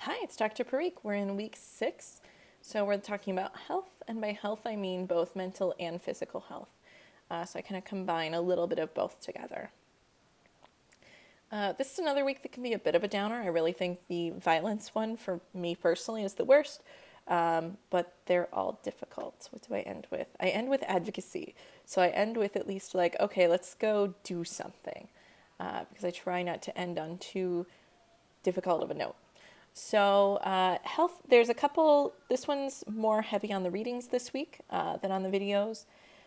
Hi, it's Dr. Parikh. We're in week 6. So we're talking about health, and by health I mean both mental and physical health. So I kind of combine a little bit of both together. This is another week that can be a bit of a downer. I really think the violence one for me personally is the worst, but they're all difficult. What do I end with? I end with advocacy. So I end with at least like, okay, let's go do something, because I try not to end on too difficult of a note. So, health, there's a couple, this one's more heavy on the readings this week than on the videos.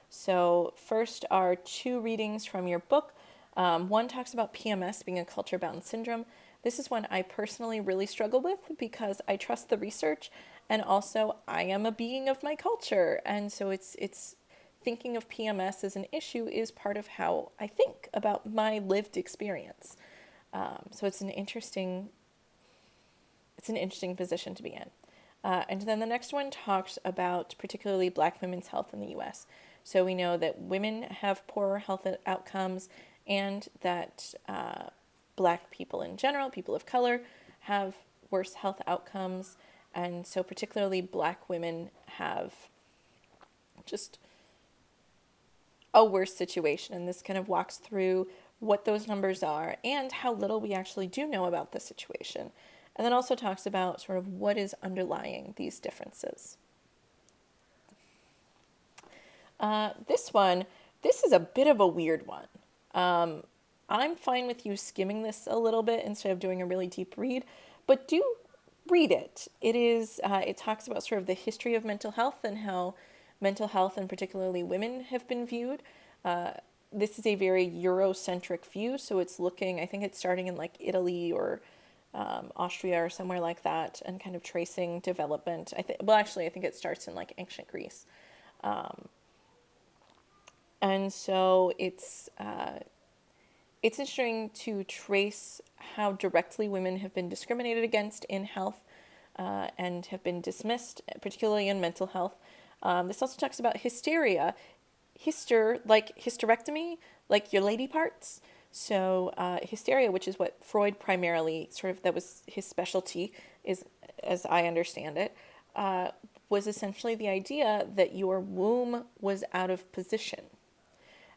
So, first are 2 readings from your book. One talks about PMS being a culture bound syndrome. This is one I personally really struggle with because I trust the research, and also I am a being of my culture. And so it's thinking of PMS as an issue is part of how I think about my lived experience. So it's an interesting position to be in. And then the next one talks about particularly Black women's health in the US. So we know that women have poorer health outcomes, and that Black people in general, people of color, have worse health outcomes. And so, particularly, Black women have just a worse situation. And this kind of walks through what those numbers are and how little we actually do know about the situation. And then also talks about sort of what is underlying these differences. This one, this is a bit of a weird one. I'm fine with you skimming this a little bit instead of doing a really deep read, but do read it. It talks about sort of the history of mental health and how mental health and particularly women have been viewed. This is a very Eurocentric view, so it's looking, I think it's starting in like Italy or Austria or somewhere like that, and kind of tracing development. I think it starts in like ancient Greece. And so it's interesting to trace how directly women have been discriminated against in health and have been dismissed, particularly in mental health. This also talks about hysteria, like hysterectomy, like your lady parts. So hysteria, which is what Freud primarily sort of, that was his specialty, is, as I understand it, was essentially the idea that your womb was out of position.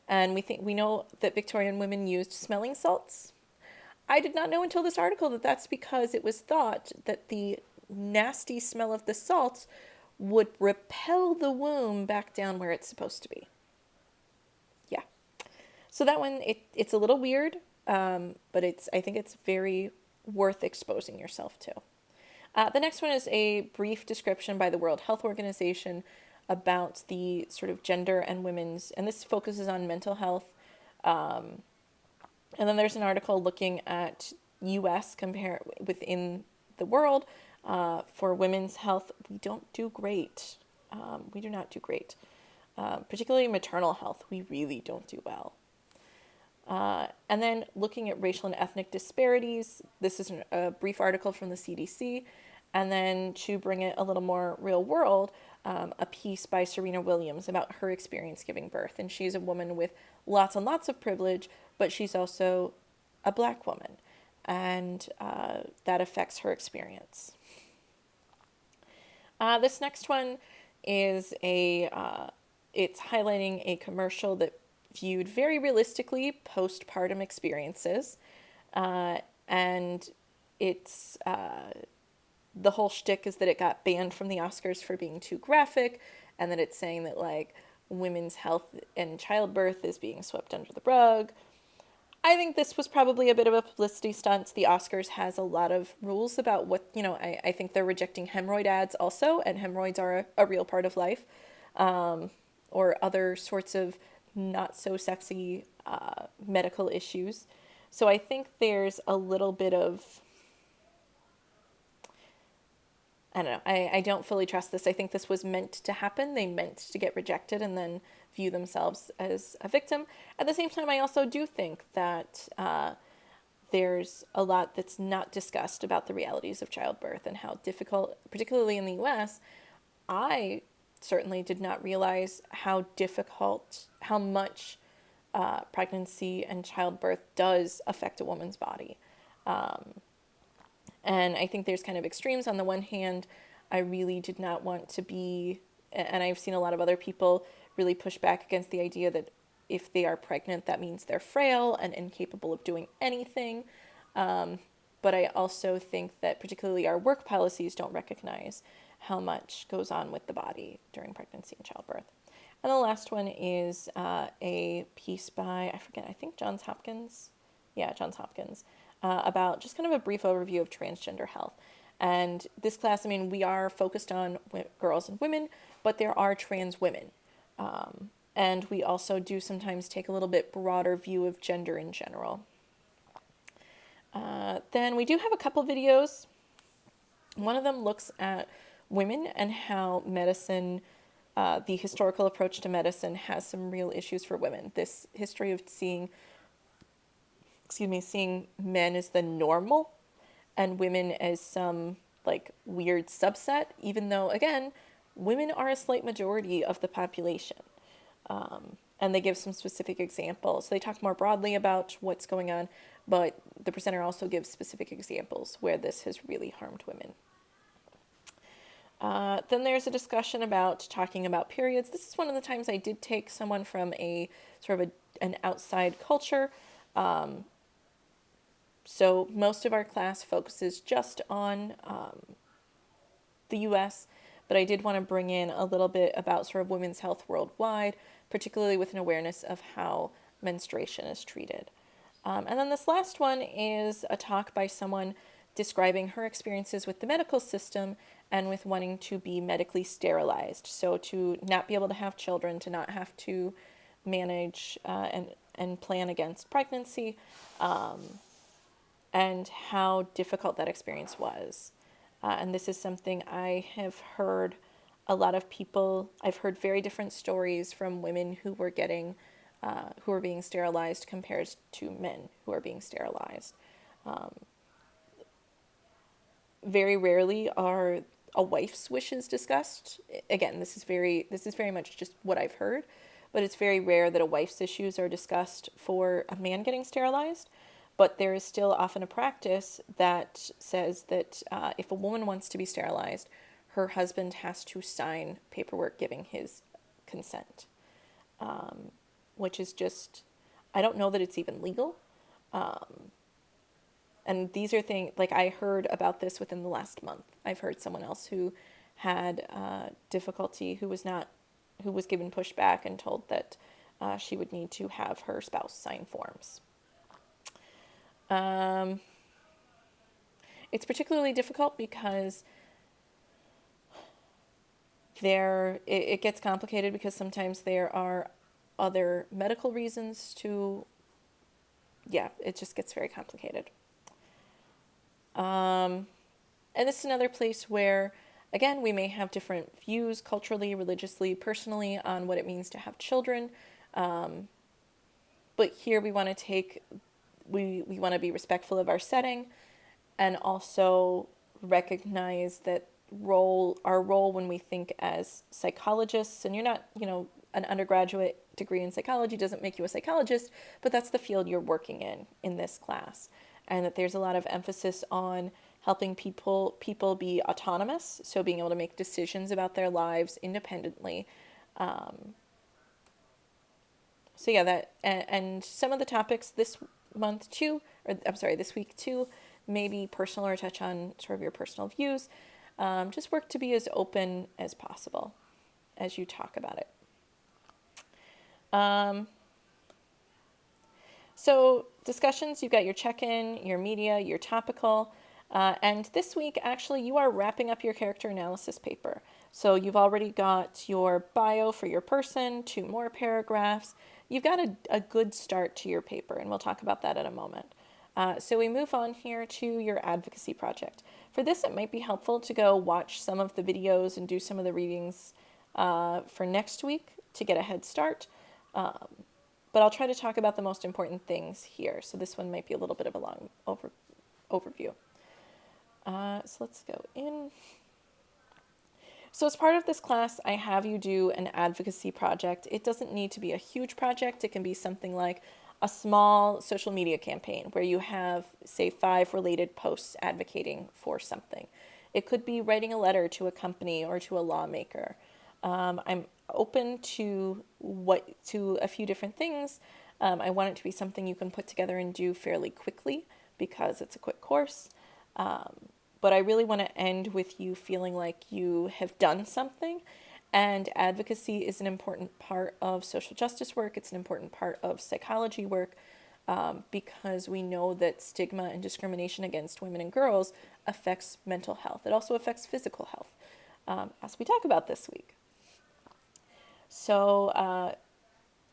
And we know that Victorian women used smelling salts. I did not know until this article that that's because it was thought that the nasty smell of the salts would repel the womb back down where it's supposed to be. Yeah. So that one, it's a little weird, but I think it's very worth exposing yourself to. The next one is a brief description by the World Health Organization about the sort of gender and women's, and this focuses on mental health. And then there's an article looking at U.S. compare within the world for women's health. We don't do great. We do not do great. Particularly maternal health, we really don't do well. And then looking at racial and ethnic disparities, this is a brief article from the CDC. And then to bring it a little more real world, a piece by Serena Williams about her experience giving birth. And she's a woman with lots and lots of privilege, but she's also a Black woman. And that affects her experience. This next one is it's highlighting a commercial that viewed very realistically postpartum experiences. And it's the whole shtick is that it got banned from the Oscars for being too graphic, and that it's saying that like women's health and childbirth is being swept under the rug. I think this was probably a bit of a publicity stunt. The Oscars has a lot of rules about what, I think they're rejecting hemorrhoid ads also, and hemorrhoids are a real part of life, or other sorts of not so sexy medical issues. So I think there's a little bit of, I don't know. I don't fully trust this. I think this was meant to happen. They meant to get rejected and then view themselves as a victim. At the same time, I also do think that there's a lot that's not discussed about the realities of childbirth and how difficult, particularly in the US. I certainly did not realize how difficult, how much pregnancy and childbirth does affect a woman's body. And I think there's kind of extremes. On the one hand, I really did not want to be, and I've seen a lot of other people really push back against the idea that if they are pregnant, that means they're frail and incapable of doing anything. But I also think that particularly our work policies don't recognize how much goes on with the body during pregnancy and childbirth. And the last one is a piece by, I forget, I think Johns Hopkins. Yeah, Johns Hopkins, about just kind of a brief overview of transgender health. And this class, I mean, we are focused on girls and women, but there are trans women. And we also do sometimes take a little bit broader view of gender in general. Then we do have a couple videos. One of them looks at women and how medicine, the historical approach to medicine, has some real issues for women. This history of seeing men as the normal and women as some like weird subset, even though, again, women are a slight majority of the population. And they give some specific examples. They talk more broadly about what's going on, but the presenter also gives specific examples where this has really harmed women. Then there's a discussion about talking about periods. This is one of the times I did take someone from a sort of an outside culture. So most of our class focuses just on the U.S., but I did want to bring in a little bit about sort of women's health worldwide, particularly with an awareness of how menstruation is treated. And then this last one is a talk by someone describing her experiences with the medical system and with wanting to be medically sterilized. So to not be able to have children, to not have to manage and plan against pregnancy, and how difficult that experience was. And this is something I have heard a lot of people, I've heard very different stories from women who were who were being sterilized compared to men who are being sterilized. Very rarely are a wife's wishes discussed. Again, this is very much just what I've heard, but it's very rare that a wife's issues are discussed for a man getting sterilized. But there is still often a practice that says that if a woman wants to be sterilized, her husband has to sign paperwork giving his consent, which is just, I don't know that it's even legal. And these are things, like I heard about this within the last month. I've heard someone else who had difficulty, who was given pushback and told that she would need to have her spouse sign forms. It's particularly difficult because it gets complicated because sometimes there are other medical reasons it just gets very complicated. And this is another place where, again, we may have different views culturally, religiously, personally on what it means to have children. But here we want to be respectful of our setting and also recognize that our role when we think as psychologists, and you're not, an undergraduate degree in psychology doesn't make you a psychologist, but that's the field you're working in this class. And that there's a lot of emphasis on helping people be autonomous, so being able to make decisions about their lives independently. And some of the topics this week too, maybe personal or touch on sort of your personal views. Just work to be as open as possible as you talk about it. So discussions, you've got your check-in, your media, your topical, and this week, actually, you are wrapping up your character analysis paper. So you've already got your bio for your person, 2 more paragraphs. You've got a good start to your paper, and we'll talk about that in a moment. So we move on here to your advocacy project. For this, it might be helpful to go watch some of the videos and do some of the readings for next week to get a head start. But I'll try to talk about the most important things here. So this one might be a little bit of a long overview. So let's go in. So as part of this class, I have you do an advocacy project. It doesn't need to be a huge project. It can be something like a small social media campaign where you have, say, 5 related posts advocating for something. It could be writing a letter to a company or to a lawmaker. I'm open to a few different things. I want it to be something you can put together and do fairly quickly because it's a quick course. But I really want to end with you feeling like you have done something. And advocacy is an important part of social justice work. It's an important part of psychology work, because we know that stigma and discrimination against women and girls affects mental health. It also affects physical health, as we talk about this week. So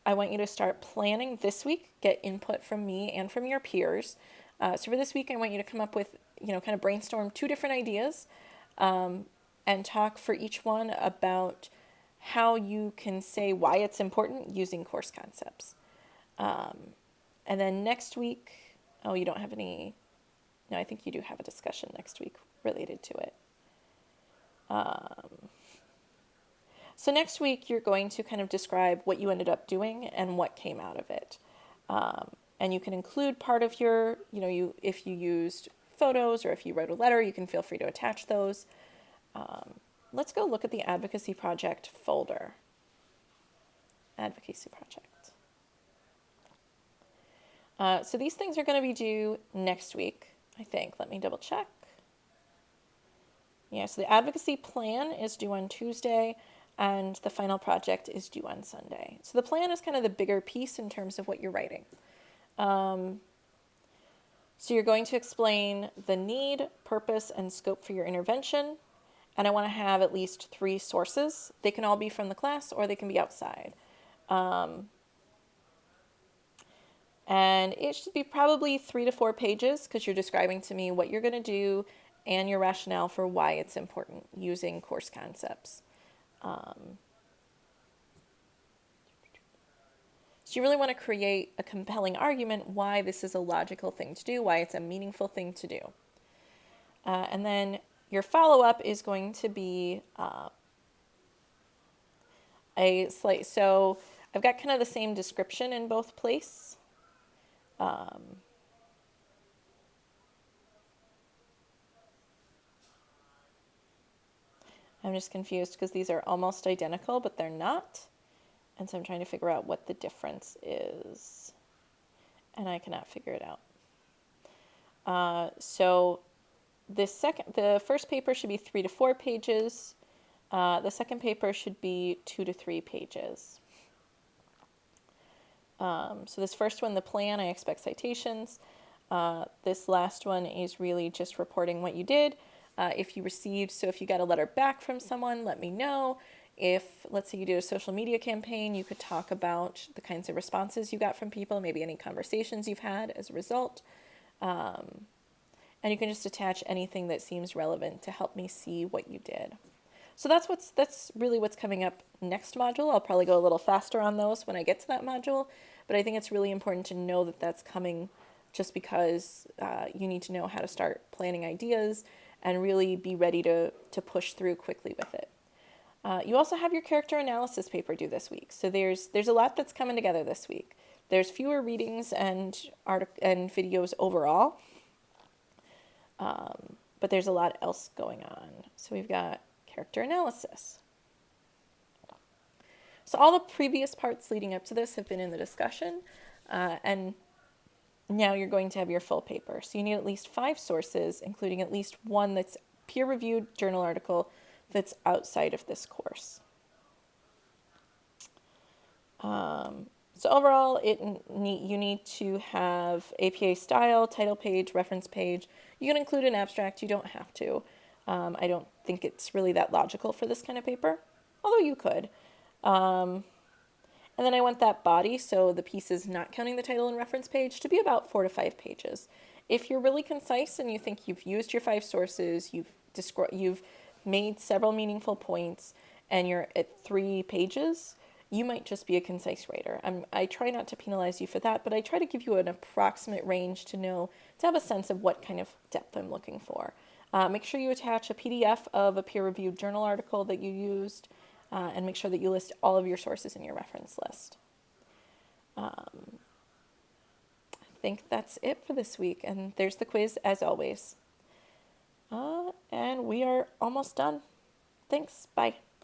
I want you to start planning this week, get input from me and from your peers. So for this week, I want you to come up with, kind of brainstorm 2 different ideas, and talk for each one about how you can say why it's important using course concepts. And then next week, oh, you don't have any, no, I think you do have a discussion next week related to it. So next week, you're going to kind of describe what you ended up doing and what came out of it. And you can include part of your, if you used photos or if you wrote a letter, you can feel free to attach those. Let's go look at the Advocacy Project folder. Advocacy Project. So these things are going to be due next week, I think. Let me double check. Yeah, so the advocacy plan is due on Tuesday, and the final project is due on Sunday. So the plan is kind of the bigger piece in terms of what you're writing. So you're going to explain the need, purpose, and scope for your intervention. And I want to have at least 3 sources. They can all be from the class or they can be outside. And it should be probably 3 to 4 pages because you're describing to me what you're going to do and your rationale for why it's important using course concepts. So you really want to create a compelling argument why this is a logical thing to do, why it's a meaningful thing to do. And then your follow-up is going to be so I've got kind of the same description in both places. I'm just confused because these are almost identical, but they're not. And so I'm trying to figure out what the difference is. And I cannot figure it out. So the first paper should be 3 to 4 pages. The second paper should be 2 to 3 pages. So this first one, the plan, I expect citations. This last one is really just reporting what you did. If you got a letter back from someone, let me know. If, let's say you did a social media campaign, you could talk about the kinds of responses you got from people, maybe any conversations you've had as a result. And you can just attach anything that seems relevant to help me see what you did. So that's really what's coming up next module. I'll probably go a little faster on those when I get to that module, but I think it's really important to know that that's coming just because you need to know how to start planning ideas and really be ready to push through quickly with it. You also have your character analysis paper due this week. So there's a lot that's coming together this week. There's fewer readings and videos overall, but there's a lot else going on. So we've got character analysis. So all the previous parts leading up to this have been in the discussion, and now you're going to have your full paper. So you need at least 5 sources, including at least one that's peer-reviewed journal article that's outside of this course. So overall, you need to have APA style, title page, reference page. You can include an abstract. You don't have to. I don't think it's really that logical for this kind of paper, although you could. And then I want that body, so the pieces not counting the title and reference page, to be about 4 to 5 pages. If you're really concise and you think you've used your 5 sources, you've made several meaningful points, and you're at 3 pages, you might just be a concise writer. I try not to penalize you for that, but I try to give you an approximate range to have a sense of what kind of depth I'm looking for. Make sure you attach a PDF of a peer-reviewed journal article that you used, and make sure that you list all of your sources in your reference list. think that's it for this week. And there's the quiz as always. And we are almost done. Thanks. Bye.